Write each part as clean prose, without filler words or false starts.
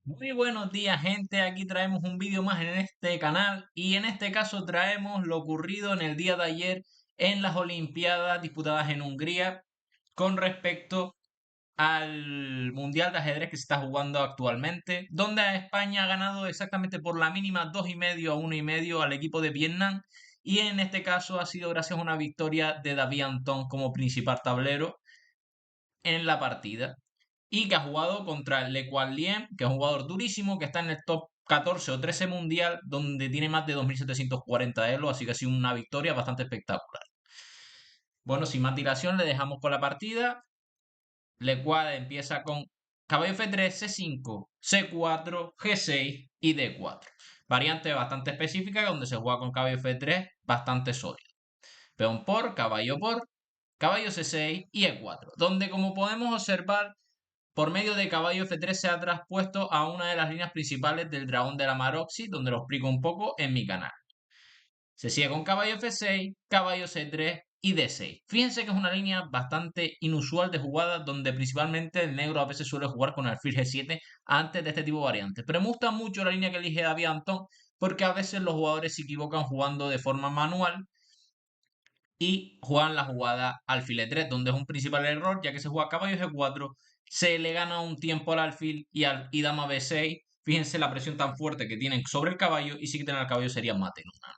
Muy buenos días, gente. Aquí traemos un vídeo más en este canal y en este caso traemos lo ocurrido en el día de ayer en las Olimpiadas disputadas en Hungría con respecto al Mundial de Ajedrez que se está jugando actualmente, donde España ha ganado exactamente por la mínima 2,5 a 1,5 al equipo de Vietnam y en este caso ha sido gracias a una victoria de David Antón como principal tablero en la partida y que ha jugado contra Le Quan Lien, que es un jugador durísimo, que está en el top 14 o 13 mundial, donde tiene más de 2.740 de elo, así que ha sido una victoria bastante espectacular. Bueno, sin más dilación, le dejamos con la partida. Le Quan empieza con caballo F3, C5, C4, G6 y D4. Variante bastante específica donde se juega con caballo F3 bastante sólido. Peón por, caballo C6 y E4, donde como podemos observar por medio de caballo F3 se ha traspuesto a una de las líneas principales del dragón de la Maroxy, donde lo explico un poco en mi canal. Se sigue con caballo F6, caballo C3 y D6. Fíjense que es una línea bastante inusual de jugadas donde principalmente el negro a veces suele jugar con alfil G7 antes de este tipo de variantes. Pero me gusta mucho la línea que elige David Antón porque a veces los jugadores se equivocan jugando de forma manual y juegan la jugada alfil E3, donde es un principal error, ya que se juega caballo G4, se le gana un tiempo al alfil y dama B6. Fíjense la presión tan fuerte que tienen sobre el caballo y si quitan al caballo sería mate en una.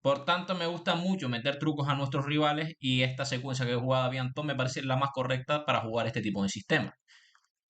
Por tanto, me gusta mucho meter trucos a nuestros rivales y esta secuencia que he jugado Biantón me parece la más correcta para jugar este tipo de sistema.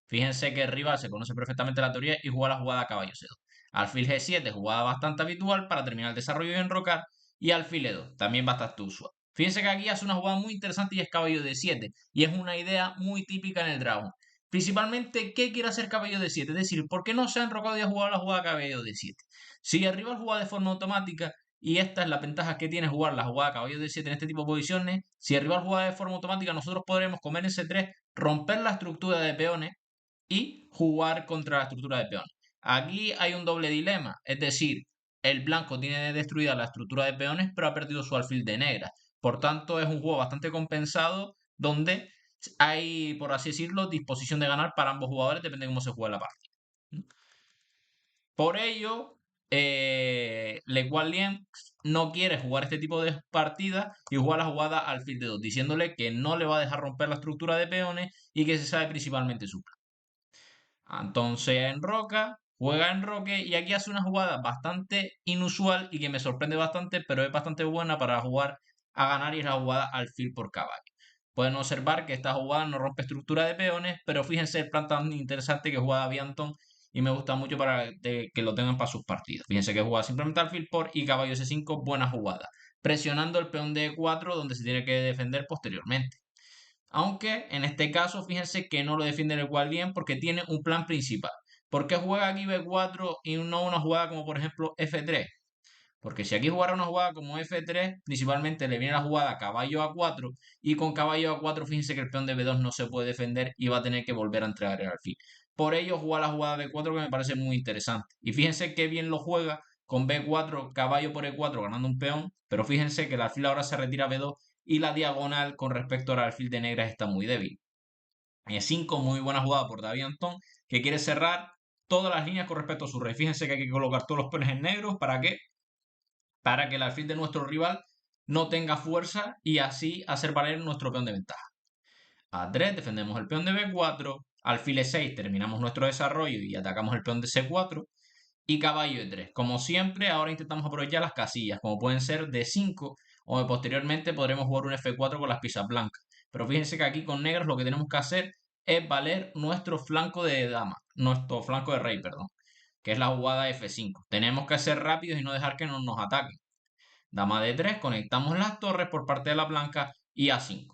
Fíjense que el rival se conoce perfectamente la teoría y juega la jugada caballo C2. Alfil G7, jugada bastante habitual para terminar el desarrollo y enrocar. Y alfil E2, también bastante usual. Fíjense que aquí hace una jugada muy interesante y es caballo D7. Y es una idea muy típica en el dragón. Principalmente, ¿qué quiere hacer caballo D7? Es decir, ¿por qué no se ha enrocado y ha jugado la jugada caballo D7? Si el rival juega de forma automática, y esta es la ventaja que tiene jugar la jugada caballo D7 en este tipo de posiciones, si el rival juega de forma automática, nosotros podremos comer ese 3, romper la estructura de peones y jugar contra la estructura de peones. Aquí hay un doble dilema, es decir, el blanco tiene destruida la estructura de peones, pero ha perdido su alfil de negra. Por tanto, es un juego bastante compensado donde hay, por así decirlo, disposición de ganar para ambos jugadores, depende de cómo se juegue la partida. Por ello, Le Guan no quiere jugar este tipo de partidas y juega la jugada alfil de 2, diciéndole que no le va a dejar romper la estructura de peones y que se sabe principalmente su plan. Entonces enroca, juega en roque y aquí hace una jugada bastante inusual y que me sorprende bastante, pero es bastante buena para jugar a ganar y es la jugada alfil por caballo. Pueden observar que esta jugada no rompe estructura de peones, pero fíjense el plan tan interesante que juega Bianton y me gusta mucho para que lo tengan para sus partidos. Fíjense que juega simplemente alfil por y caballo C5, buena jugada. Presionando el peón de E4 donde se tiene que defender posteriormente. Aunque en este caso, fíjense que no lo defiende el igual bien porque tiene un plan principal. ¿Por qué juega aquí B4 y no una jugada como por ejemplo F3? Porque si aquí jugara una jugada como F3, principalmente le viene la jugada caballo A4 y con caballo A4 fíjense que el peón de B2 no se puede defender y va a tener que volver a entregar el alfil. Por ello juega la jugada B4 que me parece muy interesante. Y fíjense qué bien lo juega con B4, caballo por E4 ganando un peón, pero fíjense que el alfil ahora se retira a B2 y la diagonal con respecto al alfil de negras está muy débil. E5, muy buena jugada por David Antón, que quiere cerrar todas las líneas con respecto a su rey. Fíjense que hay que colocar todos los peones en negros. ¿Para qué? Para que el alfil de nuestro rival no tenga fuerza y así hacer valer nuestro peón de ventaja. A3, defendemos el peón de B4, alfil E6, terminamos nuestro desarrollo y atacamos el peón de C4 y caballo E3. Como siempre, ahora intentamos aprovechar las casillas, como pueden ser D5 o posteriormente podremos jugar un F4 con las piezas blancas. Pero fíjense que aquí con negras lo que tenemos que hacer es valer nuestro flanco de dama, nuestro flanco de rey, perdón, que es la jugada F5. Tenemos que ser rápidos y no dejar que nos ataquen. Dama D3, conectamos las torres por parte de la blanca y A5.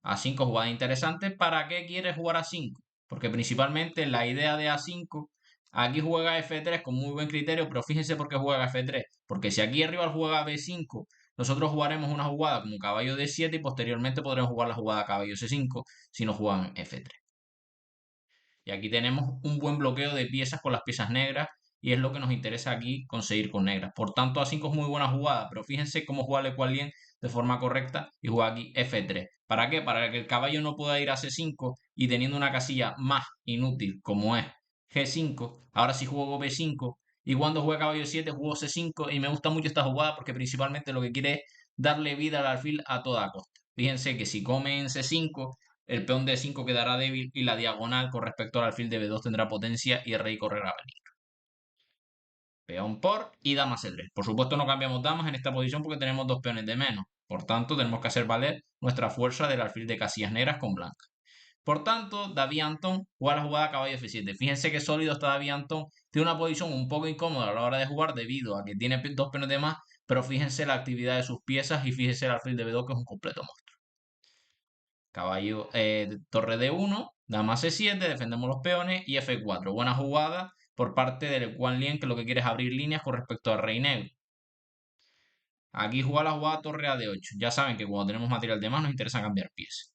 A5 jugada interesante. ¿Para qué quiere jugar A5? Porque principalmente la idea de A5, aquí juega F3 con muy buen criterio, pero fíjense por qué juega F3. Porque si aquí arriba juega B5, nosotros jugaremos una jugada como caballo D7 y posteriormente podremos jugar la jugada caballo C5 si no juegan F3. Y aquí tenemos un buen bloqueo de piezas con las piezas negras y es lo que nos interesa aquí conseguir con negras. Por tanto, A5 es muy buena jugada, pero fíjense cómo juega el bien de forma correcta y juega aquí F3. ¿Para qué? Para que el caballo no pueda ir a C5 y teniendo una casilla más inútil como es G5. Ahora sí juego B5. Y cuando juega caballo de 7 juego C5. Y me gusta mucho esta jugada porque principalmente lo que quiere es darle vida al alfil a toda costa. Fíjense que si come en C5, el peón D5 quedará débil y la diagonal con respecto al alfil de B2 tendrá potencia y el rey correrá peligro. Peón por y dama C3. Por supuesto no cambiamos damas en esta posición porque tenemos dos peones de menos. Por tanto, tenemos que hacer valer nuestra fuerza del alfil de casillas negras con blanca. Por tanto, David Antón juega la jugada caballo F7. Fíjense que sólido está David Antón. Tiene una posición un poco incómoda a la hora de jugar debido a que tiene dos peones de más, pero fíjense la actividad de sus piezas y fíjense el alfil de B2 que es un completo monstruo. Caballo, torre D1, dama C7, defendemos los peones y F4. Buena jugada por parte del Quan Lien que lo que quiere es abrir líneas con respecto al rey negro. Aquí juega la jugada torre a D8. Ya saben que cuando tenemos material de más nos interesa cambiar piezas.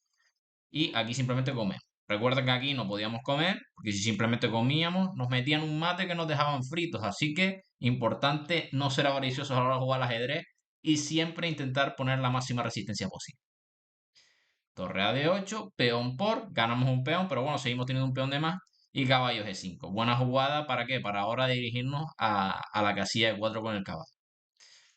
Y aquí simplemente comemos. Recuerda que aquí no podíamos comer, porque si simplemente comíamos, nos metían un mate que nos dejaban fritos. Así que importante no ser avariciosos a la hora de jugar al ajedrez y siempre intentar poner la máxima resistencia posible. Torre a D8, peón por, ganamos un peón, pero bueno, seguimos teniendo un peón de más. Y caballo G5. Buena jugada, ¿para qué? Para ahora dirigirnos a la casilla de 4 con el caballo.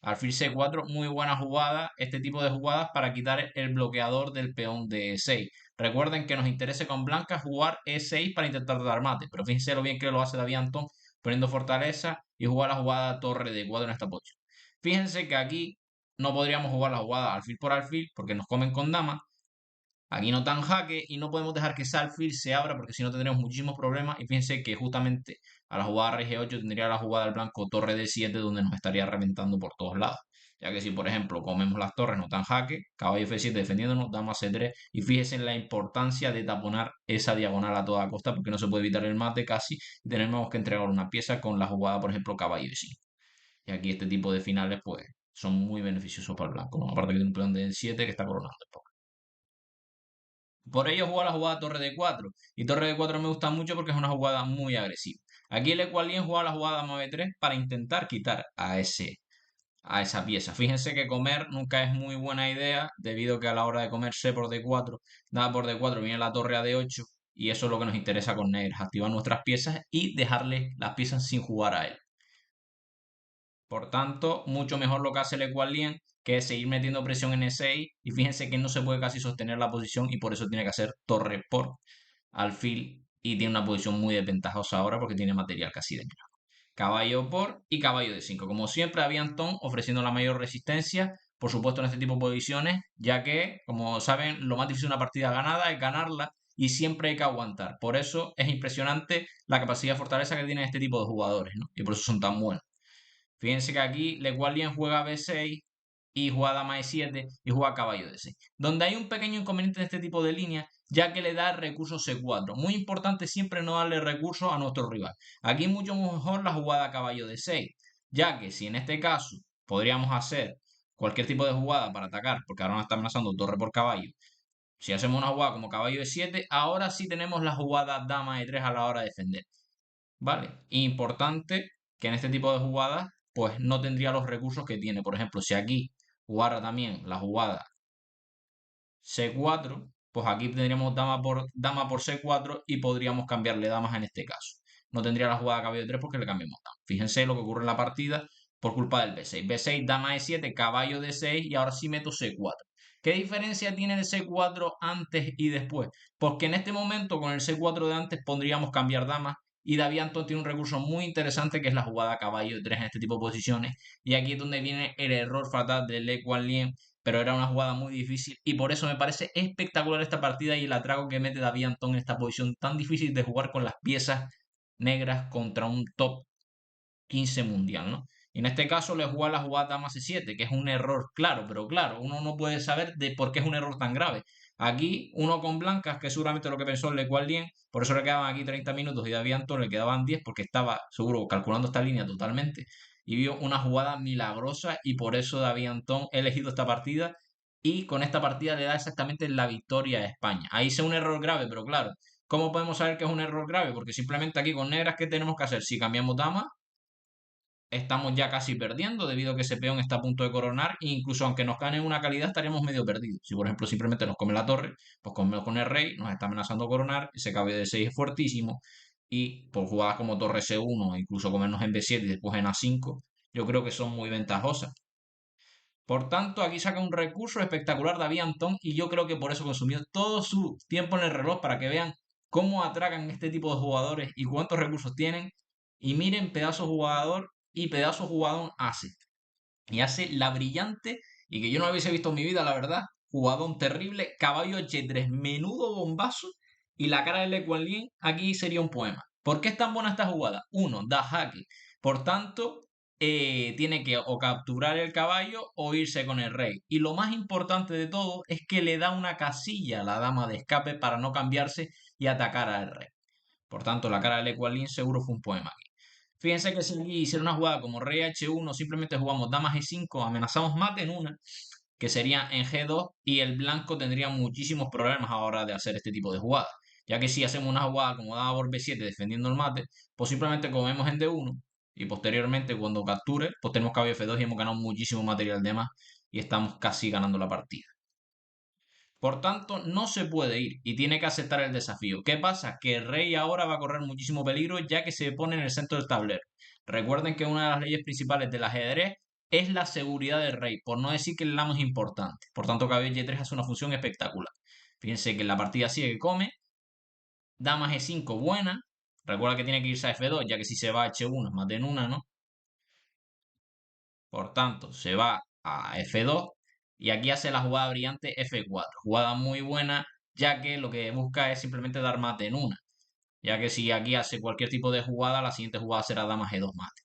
Alfil C4, muy buena jugada. Este tipo de jugadas para quitar el bloqueador del peón de E6. Recuerden que nos interesa con blanca jugar E6 para intentar dar mate. Pero fíjense lo bien que lo hace David Antón poniendo fortaleza y jugar la jugada torre de 4 en esta posición. Fíjense que aquí no podríamos jugar la jugada alfil por alfil porque nos comen con dama. Aquí no tan jaque y no podemos dejar que ese alfil se abra porque si no tendremos muchísimos problemas. Y fíjense que justamente a la jugada rey G8 tendría la jugada del blanco torre D7 donde nos estaría reventando por todos lados. Ya que si por ejemplo comemos las torres no tan jaque, caballo F7 defendiéndonos, dama C3 y fíjense en la importancia de taponar esa diagonal a toda costa porque no se puede evitar el mate casi y tenemos que entregar una pieza con la jugada por ejemplo caballo E5. Y aquí este tipo de finales pues son muy beneficiosos para el blanco, ¿no? Aparte que tiene un peón de E7 que está coronando el poco. Por ello juego la jugada torre de 4. Y torre de 4 me gusta mucho porque es una jugada muy agresiva. Aquí el Equalien juega la jugada dama b3 para intentar quitar a esa pieza. Fíjense que comer nunca es muy buena idea debido a que a la hora de comer C por D4, dama por D4 viene la torre a D8 y eso es lo que nos interesa con negras, activar nuestras piezas y dejarle las piezas sin jugar a él. Por tanto, mucho mejor lo que hace el Equalien, que es seguir metiendo presión en E6 y fíjense que no se puede casi sostener la posición y por eso tiene que hacer torre por alfil y tiene una posición muy desventajosa ahora porque tiene material casi de menos. Caballo por y caballo de 5. Como siempre, Aviantón ofreciendo la mayor resistencia, por supuesto en este tipo de posiciones, ya que, como saben, lo más difícil de una partida ganada es ganarla y siempre hay que aguantar. Por eso es impresionante la capacidad de fortaleza que tienen este tipo de jugadores, ¿no? Y por eso son tan buenos. Fíjense que aquí Le Guardian juega B6 y juega dama E7 y juega caballo D6. Donde hay un pequeño inconveniente en este tipo de línea, ya que le da el recurso C4. Muy importante siempre no darle recursos a nuestro rival. Aquí mucho mejor la jugada caballo D6, ya que si en este caso podríamos hacer cualquier tipo de jugada para atacar, porque ahora nos está amenazando torre por caballo. Si hacemos una jugada como caballo E7, ahora sí tenemos la jugada dama E3 a la hora de defender. ¿Vale? Importante que en este tipo de jugadas, pues no tendría los recursos que tiene. Por ejemplo, si aquí jugara también la jugada C4, pues aquí tendríamos dama por C4 y podríamos cambiarle damas en este caso. No tendría la jugada caballo 3 porque le cambiamos dama. Fíjense lo que ocurre en la partida por culpa del B6. B6, dama E7, caballo D6 y ahora sí meto C4. ¿Qué diferencia tiene el C4 antes y después? Porque en este momento con el C4 de antes pondríamos cambiar damas y David Antón tiene un recurso muy interesante que es la jugada caballo 3 en este tipo de posiciones. Y aquí es donde viene el error fatal del Le Quan Lien, pero era una jugada muy difícil y por eso me parece espectacular esta partida y el atraco que mete David Antón en esta posición tan difícil de jugar con las piezas negras contra un top 15 mundial, ¿no? Y en este caso le juega la jugada dama C7, que es un error claro, pero claro, uno no puede saber de por qué es un error tan grave. Aquí uno con blancas, que seguramente lo que pensó el Le Guardian, por eso le quedaban aquí 30 minutos y David Antón le quedaban 10 porque estaba seguro calculando esta línea totalmente y vio una jugada milagrosa y por eso David Antón ha elegido esta partida y con esta partida le da exactamente la victoria a España. Ahí es un error grave, pero claro, ¿cómo podemos saber que es un error grave? Porque simplemente aquí con negras, ¿qué tenemos que hacer? Si cambiamos dama, estamos ya casi perdiendo debido a que ese peón está a punto de coronar e incluso aunque nos gane una calidad estaríamos medio perdidos. Si por ejemplo simplemente nos come la torre, pues comemos con el rey, nos está amenazando coronar, ese caballo de 6 es fuertísimo y por jugadas como torre C1, incluso comernos en B7 y después en A5, yo creo que son muy ventajosas. Por tanto, aquí saca un recurso espectacular David Antón y yo creo que por eso consumió todo su tiempo en el reloj para que vean cómo atracan este tipo de jugadores y cuántos recursos tienen. Y miren pedazo jugador y pedazo jugador hace. Y hace la brillante y que yo no hubiese visto en mi vida, la verdad. Jugadón terrible, caballo H3, menudo bombazo. Y la cara de Le Quan Lien aquí sería un poema. ¿Por qué es tan buena esta jugada? Uno, da jaque. Por tanto, tiene que o capturar el caballo o irse con el rey. Y lo más importante de todo es que le da una casilla a la dama de escape para no cambiarse y atacar al rey. Por tanto, la cara de Le Quan Lien seguro fue un poema. Fíjense que si aquí hiciera una jugada como rey H1, simplemente jugamos dama G5, amenazamos mate en una, que sería en G2, y el blanco tendría muchísimos problemas a la hora de hacer este tipo de jugadas. Ya que si hacemos una jugada como dama por B7 defendiendo el mate, pues simplemente comemos en D1 y posteriormente cuando capture, pues tenemos caballo F2 y hemos ganado muchísimo material de más y estamos casi ganando la partida. Por tanto, no se puede ir y tiene que aceptar el desafío. ¿Qué pasa? Que el rey ahora va a correr muchísimo peligro ya que se pone en el centro del tablero. Recuerden que una de las leyes principales del ajedrez es la seguridad del rey, por no decir que la más importante. Por tanto, caballo Y3 hace una función espectacular. Fíjense que en la partida sigue que come, dama G5 buena. Recuerda que tiene que irse a F2, ya que si se va a H1 es más en una, ¿no? Por tanto, se va a F2 y aquí hace la jugada brillante F4. Jugada muy buena, ya que lo que busca es simplemente dar mate en una. Ya que si aquí hace cualquier tipo de jugada, la siguiente jugada será dama G2 mate.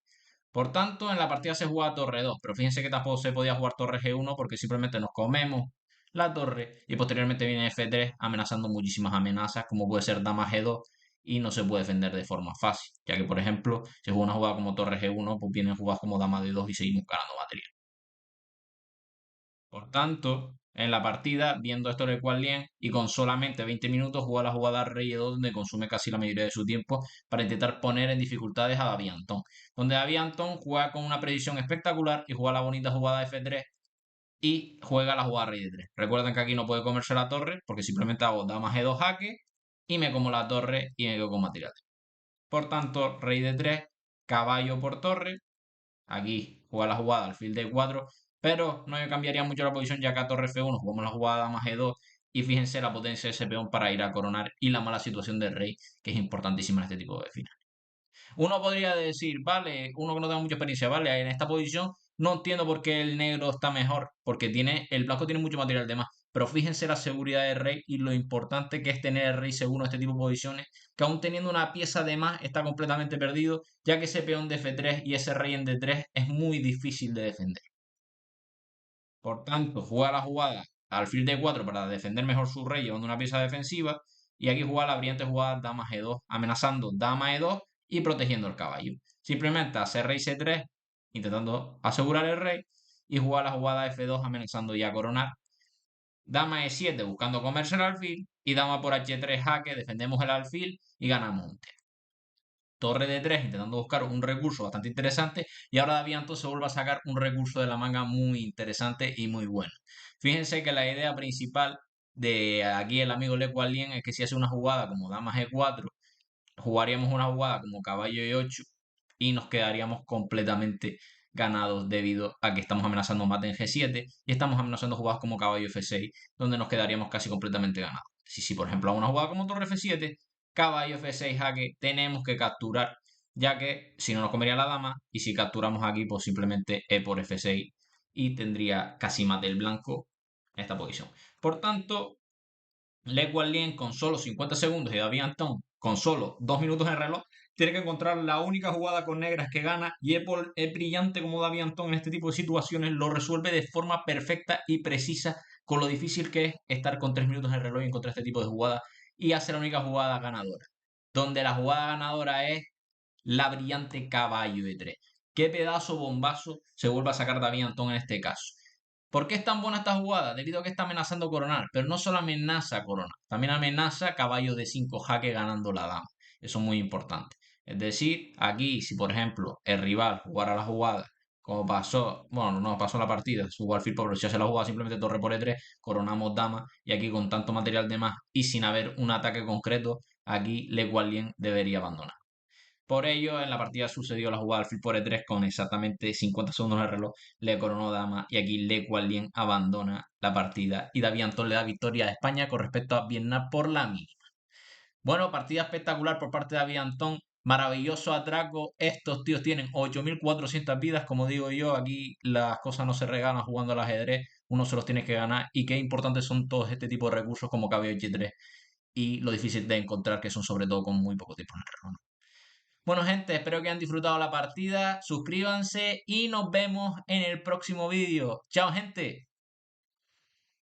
Por tanto, en la partida se juega torre 2, pero fíjense que tampoco se podía jugar torre G1 porque simplemente nos comemos la torre y posteriormente viene F3 amenazando muchísimas amenazas como puede ser dama G2 y no se puede defender de forma fácil, ya que por ejemplo, si juega una jugada como torre G1, pues vienen jugadas como dama D2 y seguimos ganando material. Por tanto, en la partida, viendo esto de cual bien y con solamente 20 minutos, juega la jugada Rey E2, donde consume casi la mayoría de su tiempo para intentar poner en dificultades a David Antón. Donde David Antón juega con una precisión espectacular y juega la bonita jugada F3 y juega la jugada Rey D3. Recuerden que aquí no puede comerse la torre porque simplemente hago dama G2 jaque y me como la torre y me quedo con material. Por tanto, Rey D3, caballo por torre, aquí juega la jugada alfil D4, pero no me cambiaría mucho la posición ya que a torre F1 jugamos la jugada dama G2 y fíjense la potencia de ese peón para ir a coronar y la mala situación del rey, que es importantísima en este tipo de final. Uno podría decir, vale, uno que no tenga mucha experiencia, vale, en esta posición no entiendo por qué el negro está mejor, porque el blanco tiene mucho material de más. Pero fíjense la seguridad del rey y lo importante que es tener el rey seguro en este tipo de posiciones, que aún teniendo una pieza de más está completamente perdido, ya que ese peón de F3 y ese rey en D3 es muy difícil de defender. Por tanto, juega la jugada alfil D4 para defender mejor su rey llevando una pieza defensiva. Y aquí juega la brillante jugada dama G2, amenazando dama E2 y protegiendo el caballo. Simplemente hace rey C3, intentando asegurar el rey. Y juega la jugada F2, amenazando ya a coronar. Dama E7, buscando comerse el alfil. Y dama por H3 jaque, defendemos el alfil y ganamos un tema. Torre de 3 intentando buscar un recurso bastante interesante y ahora Davianto se vuelve a sacar un recurso de la manga muy interesante y muy bueno. Fíjense que la idea principal de aquí el amigo Le Quan Lien es que si hace una jugada como dama G4, jugaríamos una jugada como caballo E8 y nos quedaríamos completamente ganados debido a que estamos amenazando mate en G7 y estamos amenazando jugadas como caballo F6, donde nos quedaríamos casi completamente ganados. Si por ejemplo hago una jugada como torre F7, caballo F6 jaque, tenemos que capturar, ya que si no nos comería la dama y si capturamos aquí, pues simplemente E por F6 y tendría casi mate el blanco en esta posición. Por tanto, Le Quan Lien con solo 50 segundos y David Antón con solo 2 minutos en el reloj tiene que encontrar la única jugada con negras que gana y es brillante como David Antón en este tipo de situaciones lo resuelve de forma perfecta y precisa con lo difícil que es estar con 3 minutos en el reloj y encontrar este tipo de jugada y hacer la única jugada ganadora. Donde la jugada ganadora es la brillante caballo de 3. Qué pedazo bombazo se vuelve a sacar David Antón en este caso. ¿Por qué es tan buena esta jugada? Debido a que está amenazando coronar, pero no solo amenaza coronar, también amenaza caballo de 5 jaque ganando la dama. Eso es muy importante. Es decir, aquí si por ejemplo el rival jugara la jugada como pasó, bueno, no pasó la partida, jugó alfil pero si hace la jugada simplemente torre por E3, coronamos dama y aquí con tanto material de más y sin haber un ataque concreto, aquí Le Guardian debería abandonar. Por ello, en la partida sucedió la jugada alfil por E3 con exactamente 50 segundos en el reloj, le coronó dama y aquí Le Guardian abandona la partida y David Antón le da victoria a España con respecto a Vietnam por la mínima. Bueno, partida espectacular por parte de David Antón, maravilloso atraco, estos tíos tienen 8400 vidas, como digo yo, aquí las cosas no se regalan jugando al ajedrez, uno se los tiene que ganar y qué importantes son todos este tipo de recursos como caballo G3 y lo difícil de encontrar que son sobre todo con muy poco tiempo en el reloj. Bueno, gente, espero que hayan disfrutado la partida. Suscríbanse y nos vemos en el próximo vídeo. Chao, gente.